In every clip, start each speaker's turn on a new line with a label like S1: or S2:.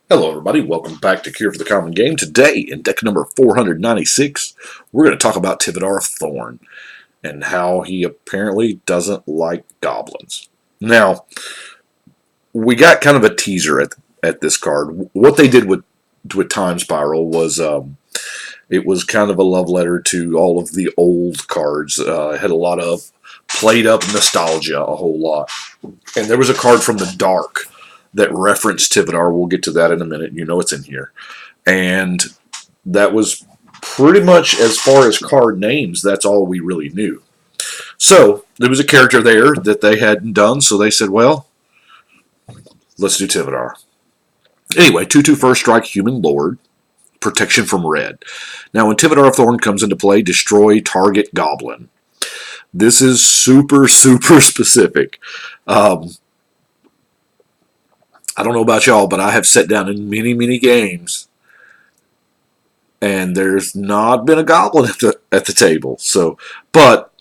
S1: Hello everybody, welcome back to Cure for the Common Game. Today, in deck number 496, we're going to talk about Tivadar Thorn and how he apparently doesn't like goblins. Now, we got kind of a teaser at this card. What they did with Time Spiral was it was kind of a love letter to all of the old cards. It had a lot of played up nostalgia, a whole lot. And there was a card from the Dark that referenced Tivadar. We'll get to that in a minute. You know it's in here. And that was pretty much, as far as card names, that's all we really knew. So there was a character there that they hadn't done, so they said, well, let's do Tivadar. Anyway, 2/2 first strike, Human Lord, protection from red. Now, when Tivadar Thorn comes into play, destroy target goblin. This is super, super specific. I don't know about y'all, but I have sat down in many, many games, and there's not been a goblin at the table. So, but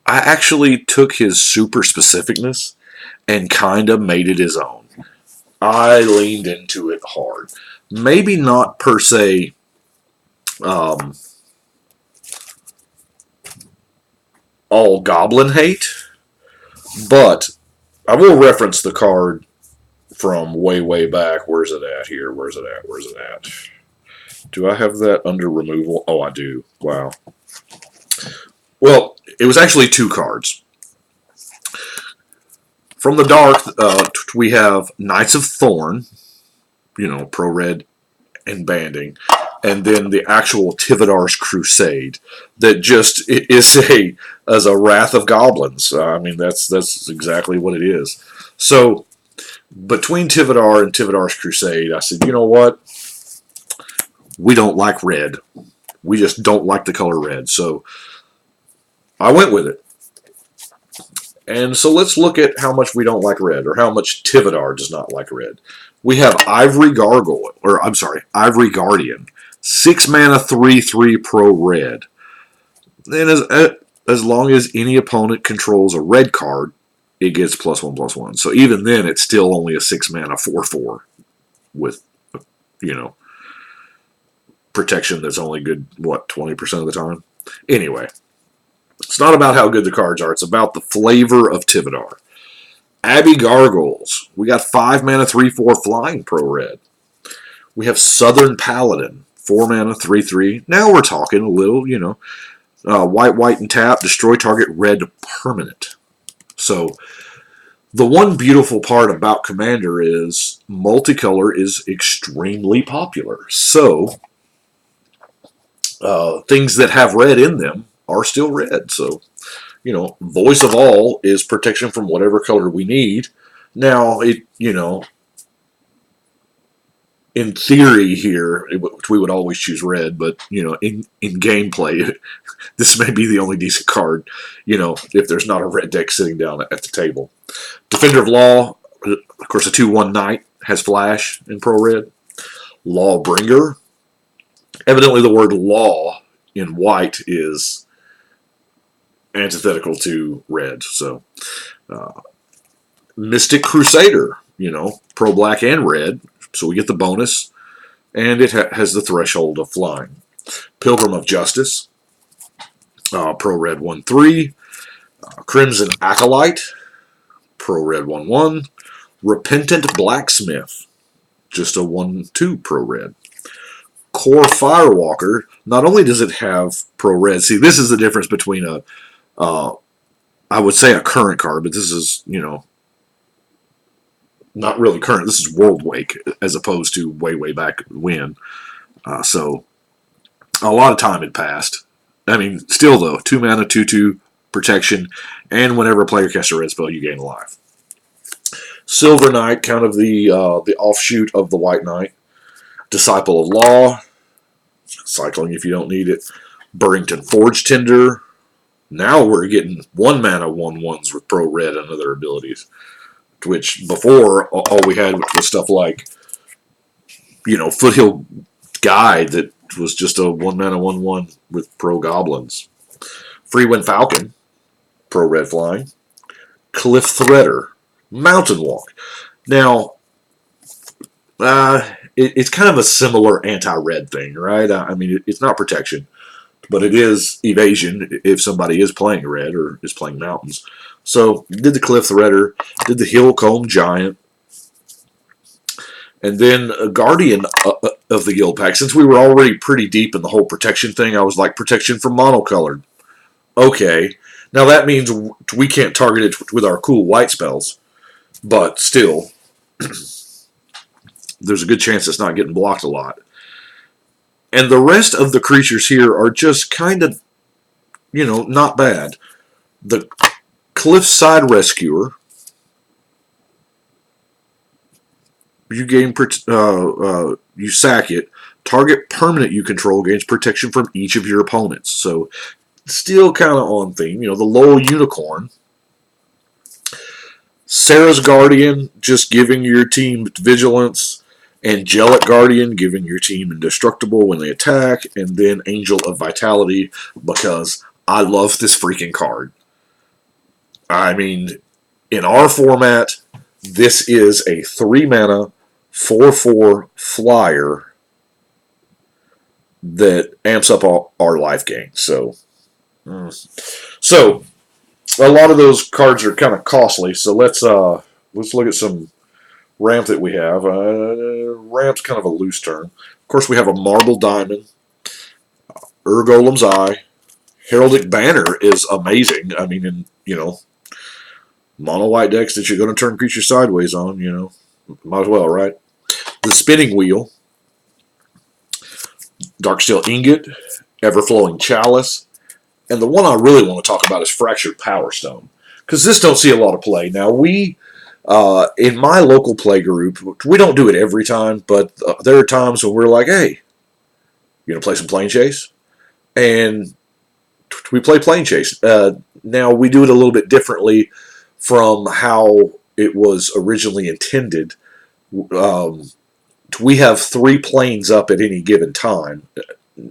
S1: I actually took his super specificness and kind of made it his own. I leaned into it hard. Maybe not per se all goblin hate, but I will reference the card from way, way back. Where's it at here? Where's it at? Where's it at? Do I have that under removal? Oh, I do. Wow. Well, it was actually two cards. From the Dark, we have Knights of Thorn, pro red and banding, and then the actual Tivadar's Crusade that just is as a Wrath of Goblins. I mean, that's exactly what it is. So between Tivadar and Tivadar's Crusade, I said, you know what? We don't like red. We just don't like the color red. So I went with it. And so let's look at how much we don't like red, or how much Tivadar does not like red. We have Ivory Guardian. 6 mana, 3/3 pro red. And as long as any opponent controls a red card, it gets +1/+1. So even then, it's still only a 6 mana 4/4 with, protection that's only good, 20% of the time? Anyway, it's not about how good the cards are. It's about the flavor of Tivadar. Abbey Gargoyles. We got 5 mana, 3/4 flying pro red. We have Southern Paladin. 4 mana, 3/3. Now we're talking a little, white, and tap. Destroy target red permanent. So the one beautiful part about Commander is multicolor is extremely popular. So things that have red in them are still red. So, Voice of All is protection from whatever color we need. Now, in theory here, we would always choose red, but, in gameplay, this may be the only decent card, if there's not a red deck sitting down at the table. Defender of Law, of course, a 2/1 Knight, has flash in pro red. Lawbringer. Evidently, the word law in white is antithetical to red. So, Mystic Crusader, pro black and red. So we get the bonus, and it has the threshold of flying. Pilgrim of Justice, pro red 1/3. Crimson Acolyte, pro red 1/1. Repentant Blacksmith, just a 1/2 pro red. Core Firewalker, not only does it have pro red, see, this is the difference between I would say a current card, but this is, not really current. This is World Wake, as opposed to way, way back when. So a lot of time had passed. I mean, still though, 2 mana, 2/2 protection, and whenever a player casts a red spell, you gain a life. Silver Knight, kind of the offshoot of the White Knight. Disciple of Law, cycling if you don't need it. Burrington Forge Tender. Now we're getting 1 mana 1/1s with pro red and other abilities, which before all we had was stuff like, Foothill Guide that was just a 1 mana 1/1 with pro goblins. Freewind Falcon, pro red flying. Cliff Threader, Mountain Walk. Now, It's kind of a similar anti-red thing, right? I mean, it's not protection, but it is evasion if somebody is playing red or is playing mountains. So did the Cliff Threader, did the Hillcomb Giant, and then a Guardian of the Guild Pack. Since we were already pretty deep in the whole protection thing, I was like, protection from monocolored. Okay. Now that means we can't target it with our cool white spells, but still, there's a good chance it's not getting blocked a lot. And the rest of the creatures here are just kind of, not bad. The Cliffside Rescuer, you gain, you sack it. Target permanent you control gains protection from each of your opponents. So, still kind of on theme. The Lowell Unicorn. Sarah's Guardian, just giving your team vigilance. Angelic Guardian, giving your team indestructible when they attack. And then Angel of Vitality, because I love this freaking card. I mean, in our format, this is a 3-mana, 4/4 flyer that amps up our life gain. So a lot of those cards are kind of costly. So let's look at some ramp that we have. Ramp's kind of a loose term. Of course, we have a Marble Diamond, Urgolem's Eye, Heraldic Banner is amazing. I mean, in mono white decks that you're going to turn creatures sideways on, might as well, right? The Spinning Wheel, Darksteel Ingot, Everflowing Chalice, and the one I really want to talk about is Fractured Power Stone, because this don't see a lot of play. Now, we, in my local play group, we don't do it every time, but there are times when we're like, hey, you going to play some Plane Chase? And we play Plane Chase. Now, we do it a little bit differently from how it was originally intended. We have 3 planes up at any given time.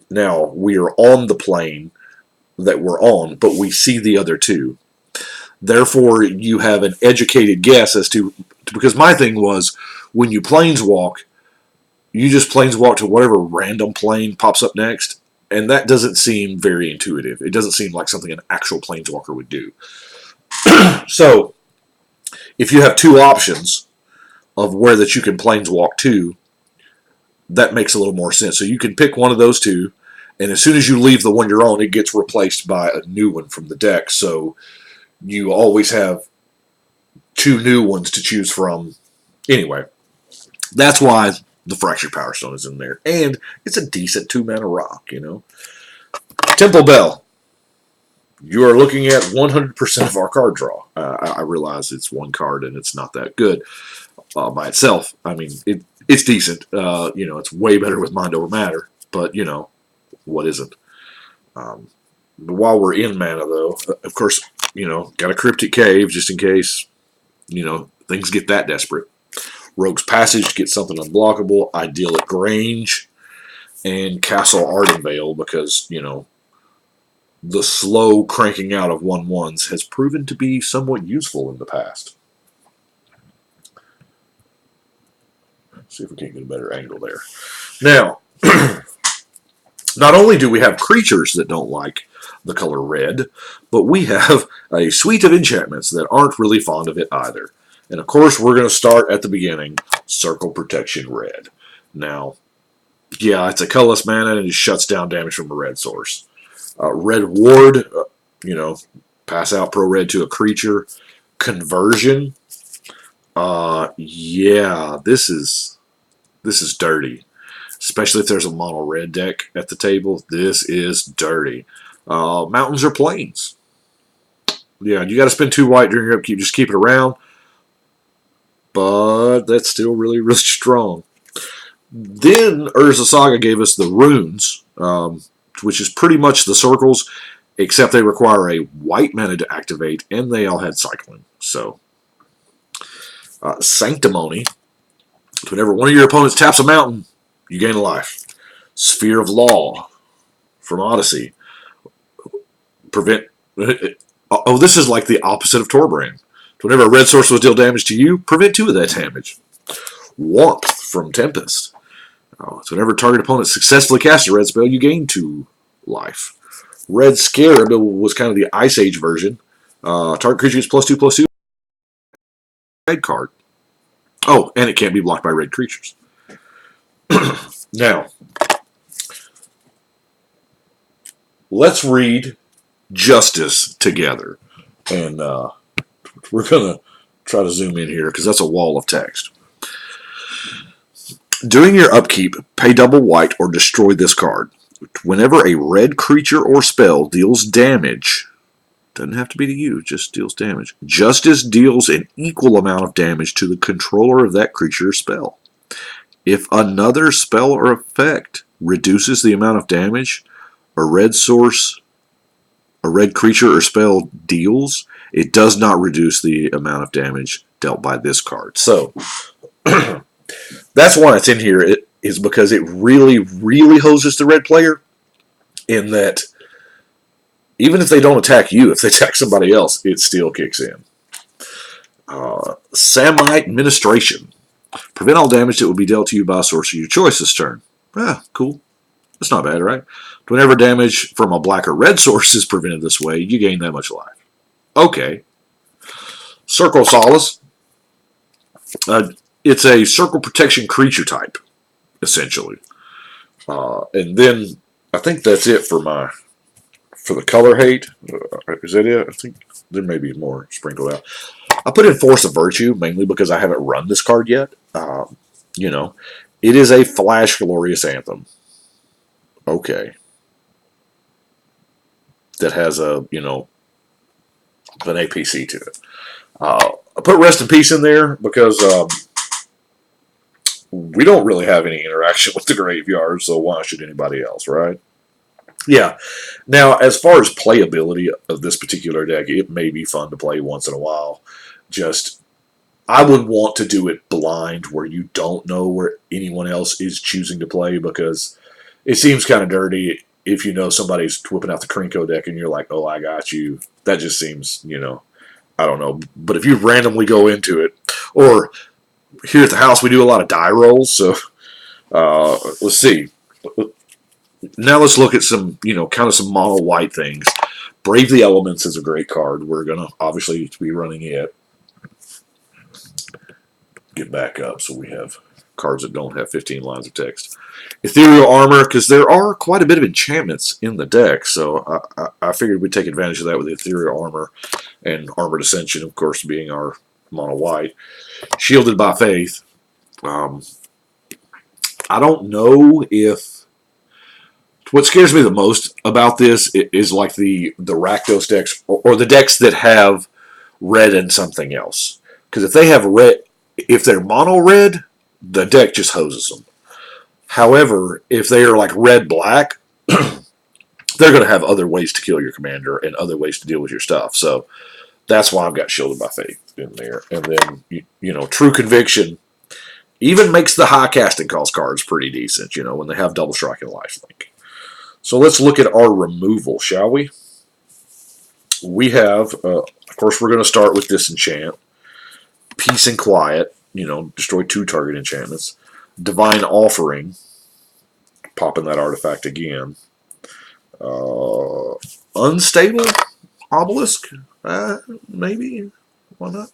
S1: Now, we are on the plane that we're on, but we see the other 2. Therefore, you have an educated guess as to, because my thing was, when you planeswalk, you just planeswalk to whatever random plane pops up next, and that doesn't seem very intuitive. It doesn't seem like something an actual planeswalker would do. So, if you have 2 options of where that you can planeswalk to, that makes a little more sense. So you can pick one of those 2, and as soon as you leave the one you're on, it gets replaced by a new one from the deck. So you always have 2 new ones to choose from. Anyway, that's why the Fractured Power Stone is in there. And it's a decent 2-mana rock, Temple Bell. You are looking at 100% of our card draw. I realize it's 1 card and it's not that good by itself. I mean, it's decent. It's way better with Mind Over Matter. But, what isn't? But while we're in mana, though, of course, got a Cryptic Cave just in case, things get that desperate. Rogue's Passage gets something unblockable. Idyllic Grange. And Castle Ardenvale because, the slow cranking out of 1/1s has proven to be somewhat useful in the past. Let's see if we can't get a better angle there. Now, not only do we have creatures that don't like the color red, but we have a suite of enchantments that aren't really fond of it either. And of course, we're going to start at the beginning, Circle Protection Red. Now, yeah, it's a colorless mana and it shuts down damage from a red source. Red Ward, pass out pro red to a creature. Conversion, yeah, this is dirty. Especially if there's a mono red deck at the table, this is dirty. Mountains or plains. Yeah, you got to spend 2 white during your upkeep. Just keep it around. But that's still really, really strong. Then Urza Saga gave us the runes, which is pretty much the circles, except they require a white mana to activate, and they all had cycling. So, Sanctimony. Whenever one of your opponents taps a mountain, you gain a life. Sphere of Law from Odyssey. Prevent. Oh, this is like the opposite of Torbrand. Whenever a red source will deal damage to you, prevent 2 of that damage. Warmth from Tempest. So whenever target opponent successfully casts a red spell, you gain 2 life. Red Scarab was kind of the Ice Age version. Target creature gets +2/+2. Red card. Oh, and it can't be blocked by red creatures. Now, let's read Justice together. And we're going to try to zoom in here because that's a wall of text. During your upkeep, pay double white or destroy this card. Whenever a red creature or spell deals damage, doesn't have to be to you, just deals damage. Justice deals an equal amount of damage to the controller of that creature or spell. If another spell or effect reduces the amount of damage a red creature or spell deals, it does not reduce the amount of damage dealt by this card. So, that's why it's in here, is because it really, really hoses the red player in that even if they don't attack you, if they attack somebody else, it still kicks in. Samite Administration. Prevent all damage that would be dealt to you by a sorcerer of your choice this turn. Cool. That's not bad, right? Whenever damage from a black or red source is prevented this way, you gain that much life. Okay. Circle Solace. It's a circle protection creature type, essentially. And then I think that's it for the color hate. Is that it? I think there may be more sprinkled out. I put in Force of Virtue mainly because I haven't run this card yet. It is a Flash Glorious Anthem. Okay. That has an APC to it. I put Rest in Peace in there because we don't really have any interaction with the graveyard, so why should anybody else, right? Yeah. Now, as far as playability of this particular deck, it may be fun to play once in a while. I would want to do it blind where you don't know where anyone else is choosing to play because it seems kind of dirty if you know somebody's whipping out the Krinko deck and you're like, oh, I got you. That just seems, I don't know. But if you randomly go into it, or here at the house we do a lot of die rolls, so let's see. Now let's look at some, kind of some mono white things. Brave the Elements is a great card. We're going to obviously be running it. Get back up so we have cards that don't have 15 lines of text. Ethereal Armor, because there are quite a bit of enchantments in the deck, so I figured we'd take advantage of that with Ethereal Armor and Armored Ascension, of course, being our mono white. Shielded by Faith. I don't know if... What scares me the most about this is like the Rakdos decks, or the decks that have red and something else. Because if they have red... If they're mono red, the deck just hoses them. However, if they are like red-black, they're going to have other ways to kill your commander and other ways to deal with your stuff. So that's why I've got Shielded by Faith in there. And then, True Conviction even makes the high casting cost cards pretty decent, when they have Double Strike and Lifelink. So let's look at our removal, shall we? We have, of course, we're going to start with Disenchant. Peace and Quiet, destroy 2 target enchantments. Divine Offering, popping that artifact again. Unstable Obelisk, maybe, why not?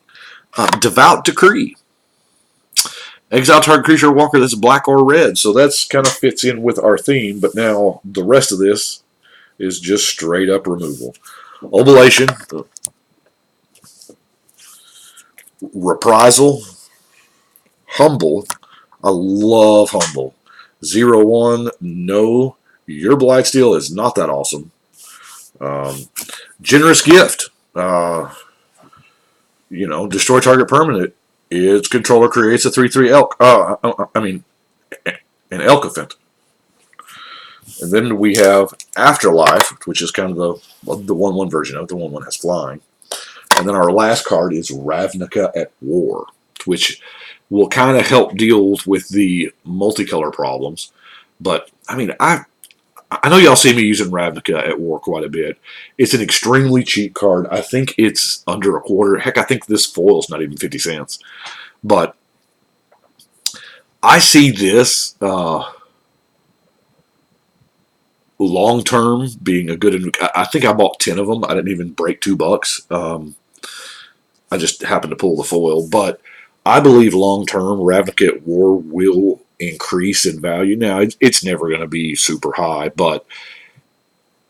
S1: Devout Decree. Exile target creature or walker that's black or red, so that's kind of fits in with our theme, but now the rest of this is just straight up removal. Oblation. Reprisal. Humble. I love Humble. 0/1. No, your Blightsteel is not that awesome. Generous Gift. Destroy target permanent. Its controller creates a 3/3 elk. An Elkophant. And then we have Afterlife, which is kind of the 1/1 version of it. The 1/1 has flying. And then our last card is Ravnica at War, which will kind of help deal with the multicolor problems. But, I know y'all see me using Ravnica at War quite a bit. It's an extremely cheap card. I think it's under $0.25. Heck, I think this foil's not even 50 cents. But I see this long term being a good. I think I bought 10 of them. I didn't even break $2. I just happened to pull the foil, but I believe long term Ravnica War will increase in value. Now it's never going to be super high, but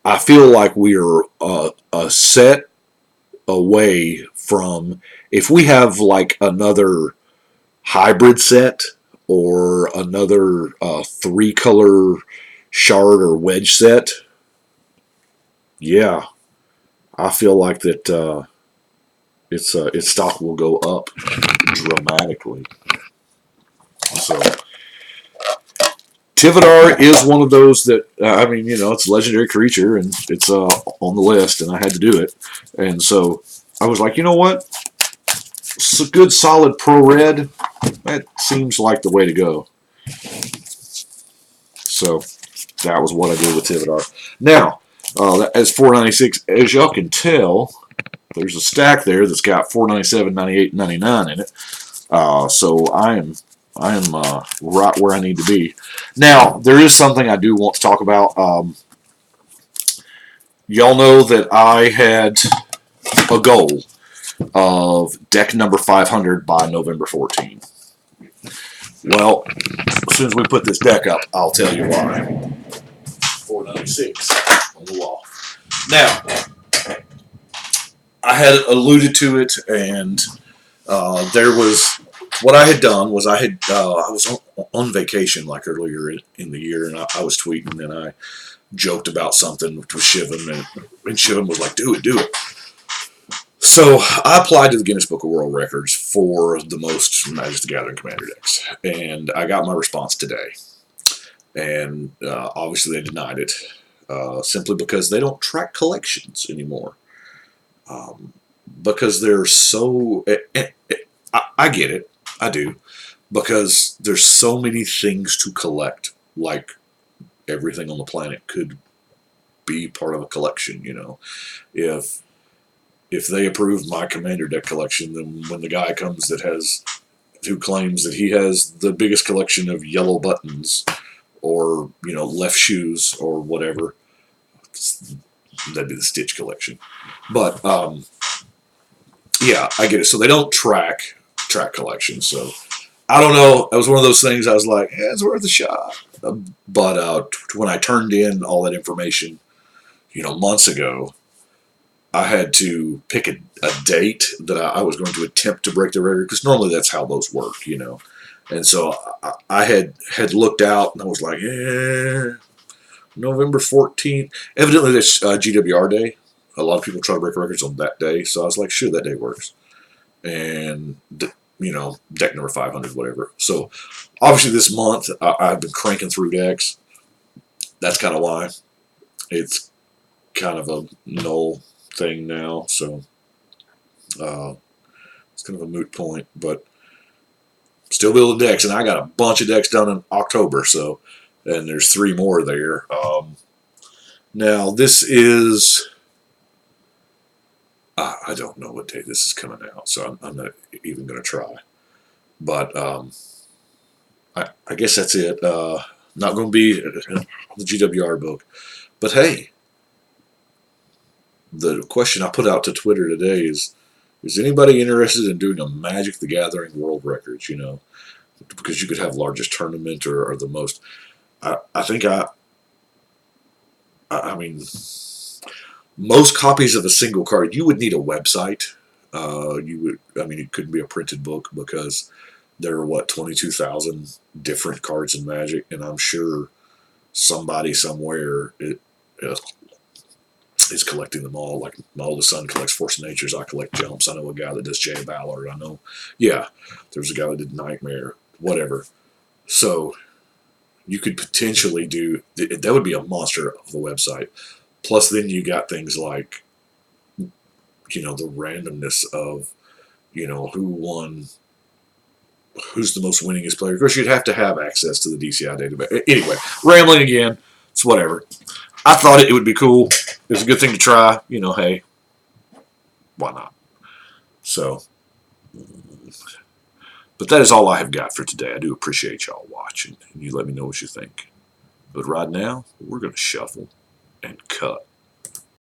S1: I feel like we are a set away from, if we have like another hybrid set or another 3-color shard or wedge set. Yeah, I feel like that its stock will go up dramatically. So Tivadar is one of those that I mean, it's a legendary creature and it's on the list, and I had to do it, and so I was like, you know what, it's a good solid pro red. That seems like the way to go. So that was what I did with Tivadar. Now, as 496, as y'all can tell, there's a stack there that's got 497, 98, 99 in it. So I am right where I need to be. Now, there is something I do want to talk about. Y'all know that I had a goal of deck number 500 by November 14th. Well, as soon as we put this deck up, I'll tell you why. 496 on the wall. Now, I had alluded to it, and there was, what I had done was I was on vacation like earlier in the year, and I was tweeting, and I joked about something with Shivam, and Shivam was like, do it. So I applied to the Guinness Book of World Records for the most Magic the Gathering Commander decks, and I got my response today. And obviously they denied it, simply because they don't track collections anymore. Because they're so... I get it. I do. Because there's so many things to collect. Like, everything on the planet could be part of a collection, If they approve my Commander deck collection, then when the guy comes who claims that he has the biggest collection of yellow buttons or, left shoes or whatever, that'd be the Stitch collection. But, yeah, I get it. So they don't track collections. So I don't know. It was one of those things I was like, it's worth a shot. But when I turned in all that information, months ago, I had to pick a date that I was going to attempt to break the record, because normally that's how those work, And so I had looked out, and I was like, November 14th. Evidently, that's GWR Day. A lot of people try to break records on that day, so I was like, sure, that day works. And, deck number 500, whatever. So, obviously this month, I've been cranking through decks. That's kind of why. It's kind of a null thing now, so it's kind of a moot point, but still building decks, and I got a bunch of decks done in October, so, and there's 3 more there. Now, this is... I don't know what day this is coming out, so I'm not even going to try. But I guess that's it. Not going to be the GWR book. But hey, the question I put out to Twitter today is anybody interested in doing a Magic the Gathering World Records, Because you could have largest tournament or the most. I think I mean... Most copies of a single card, you would need a website. It couldn't be a printed book, because there are, 22,000 different cards in Magic, and I'm sure somebody somewhere is collecting them all. Like, my oldest son collects Force of Natures, I collect Jumps, I know a guy that does Jay Ballard, there's a guy that did Nightmare, whatever. So, you could potentially do, that would be a monster of a website. Plus, then you got things like, the randomness of, who won, who's the most winningest player. Of course, you'd have to have access to the DCI database. Anyway, rambling again. It's whatever. I thought it would be cool. It was a good thing to try. Hey, why not? So, But that is all I have got for today. I do appreciate y'all watching, and you let me know what you think. But right now, we're going to shuffle and cut.